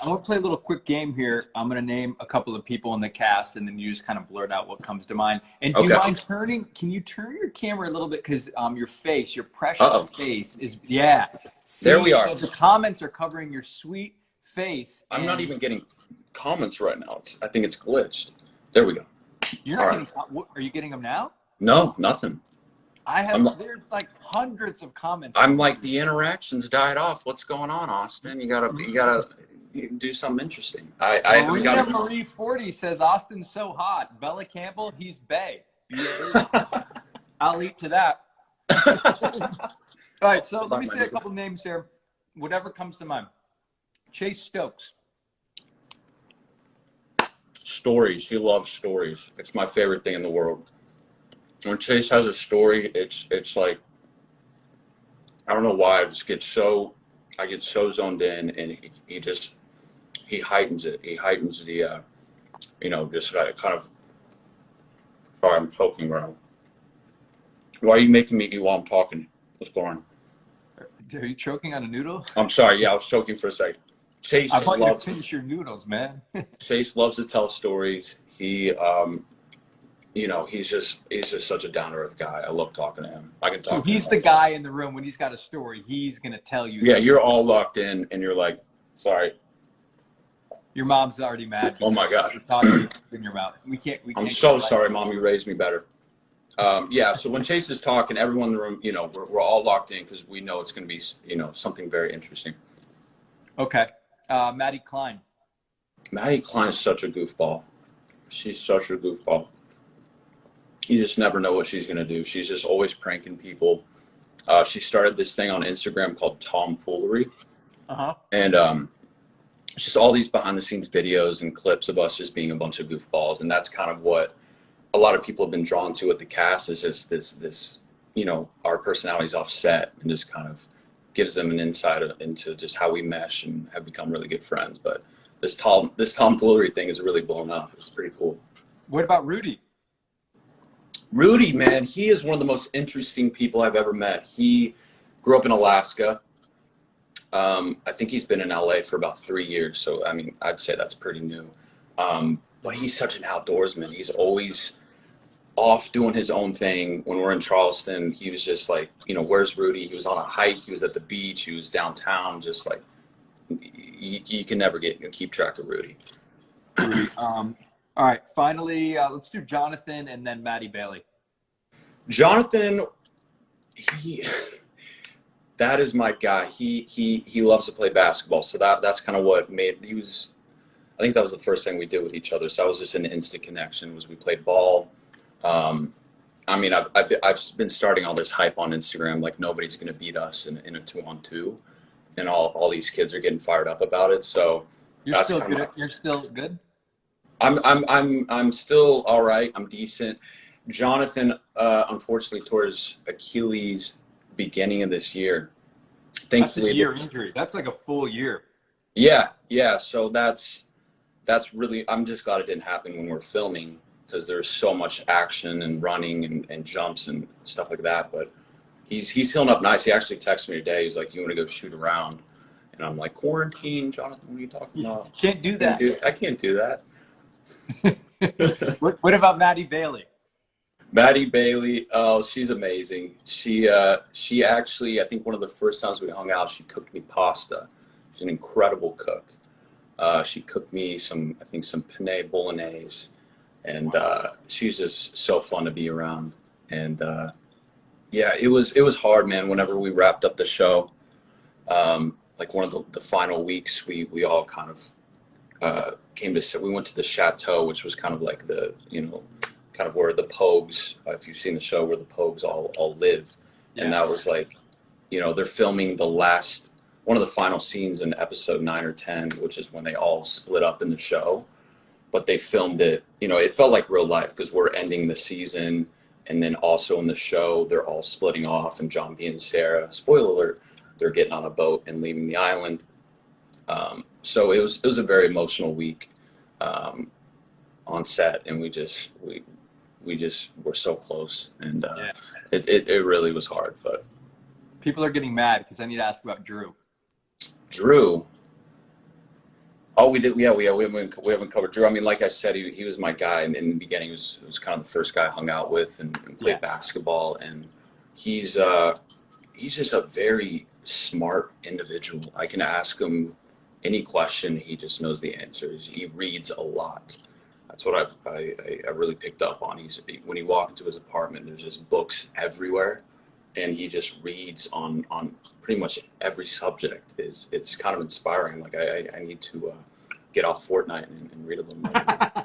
I want to play a little quick game here. I'm going to name a couple of people in the cast, and then you just kind of blurt out what comes to mind. And do you mind turning? Can you turn your camera a little bit, because your face, your precious face, is See, there we are. So the comments are covering your sweet face. I'm not even getting comments right now. I think it's glitched. There we go. You're not getting. Are you getting them now? No, nothing. There's like hundreds of comments. I'm like, the interactions died off. What's going on, Austin? You gotta do something interesting. Marie 40 says Austin's so hot. Bella Campbell, he's bae. I'll eat to that. All right, so let me say a couple names here. Whatever comes to mind. Chase Stokes. Stories. He loves stories. It's my favorite thing in the world. When Chase has a story, it's like, I don't know why, I get so zoned in, and he heightens it. He heightens the, just kind of, sorry, I'm choking around. Why are you making me eat while I'm talking? What's going on? Are you choking on a noodle? I'm sorry. Yeah, I was choking for a second. Chase I want you to finish your noodles, man. Chase loves to tell stories. He, he's just such a down-to-earth guy. I love talking to him. I can talk. So he's the guy in the room when he's got a story. He's gonna tell you. Yeah, you're all locked in, and you're like, sorry. Your mom's already mad. Oh my God. Talking in your mouth. We can't. I'm so sorry, Mom. You raised me better. Yeah. So when Chase is talking, everyone in the room, we're all locked in because we know it's gonna be, something very interesting. Okay. Maddie Klein. Maddie Klein is such a goofball. She's such a goofball. You just never know what she's going to do. She's just always pranking people. She started this thing on Instagram called Tomfoolery. And just all these behind the scenes videos and clips of us just being a bunch of goofballs. And that's kind of what a lot of people have been drawn to at the cast, is just this, our personalities offset, and just kind of gives them an insight into just how we mesh and have become really good friends. But this tomfoolery thing is really blown up. It's pretty cool. What about Rudy? Rudy, man, he is one of the most interesting people I've ever met. He grew up in Alaska. I think he's been in LA for about 3 years. So, I mean, I'd say that's pretty new. But he's such an outdoorsman. He's always off doing his own thing. When we're in Charleston, he was just like, where's Rudy? He was on a hike. He was at the beach. He was downtown. Just like, you can never keep track of Rudy. All right, finally, let's do Jonathan and then Maddie Bailey. Jonathan, that is my guy. He loves to play basketball, so that's kind of what made. I think that was the first thing we did with each other. So that was just an instant connection. Was we played ball. I mean, I've been starting all this hype on Instagram, like nobody's gonna beat us in a 2-on-2, and all these kids are getting fired up about it. So you're still good. You're still good. I'm still all right. I'm decent. Jonathan, unfortunately, tore his Achilles beginning of this year. Thankfully, that's a year injury. That's like a full year. Yeah. So that's really. I'm just glad it didn't happen when we're filming, because there's so much action and running and jumps and stuff like that. But he's healing up nice. He actually texted me today. He's like, "You want to go shoot around?" And I'm like, "Quarantine, Jonathan. What are you talking about? Can't do that. I can't do that." What about Maddie Bailey? Maddie Bailey, oh, she's amazing. She actually, I think one of the first times we hung out, she cooked me pasta. She's an incredible cook. She cooked me some penne bolognese, and she's just so fun to be around. And yeah, it was hard, man. Whenever we wrapped up the show, like one of the final weeks, we all kind of we went to the chateau, which was kind of like the, kind of where the Pogues, if you've seen the show, where the Pogues all live. Yeah. And that was like, they're filming one of the final scenes in episode 9 or 10, which is when they all split up in the show. But they filmed it, it felt like real life, because we're ending the season. And then also in the show, they're all splitting off, and John B and Sarah, spoiler alert, they're getting on a boat and leaving the island. So it was a very emotional week on set, and we just were so close, and it really was hard. But people are getting mad because I need to ask about Drew. Drew, Oh, we did. Yeah, we haven't covered Drew. I mean, like I said, he was my guy, and in the beginning, he was kind of the first guy I hung out with and played basketball. And he's just a very smart individual. I can ask him any question, he just knows the answers. He reads a lot. That's what I really picked up on. When you walk into his apartment, there's just books everywhere, and he just reads on pretty much every subject. It's kind of inspiring. Like I need to get off Fortnite and read a little more.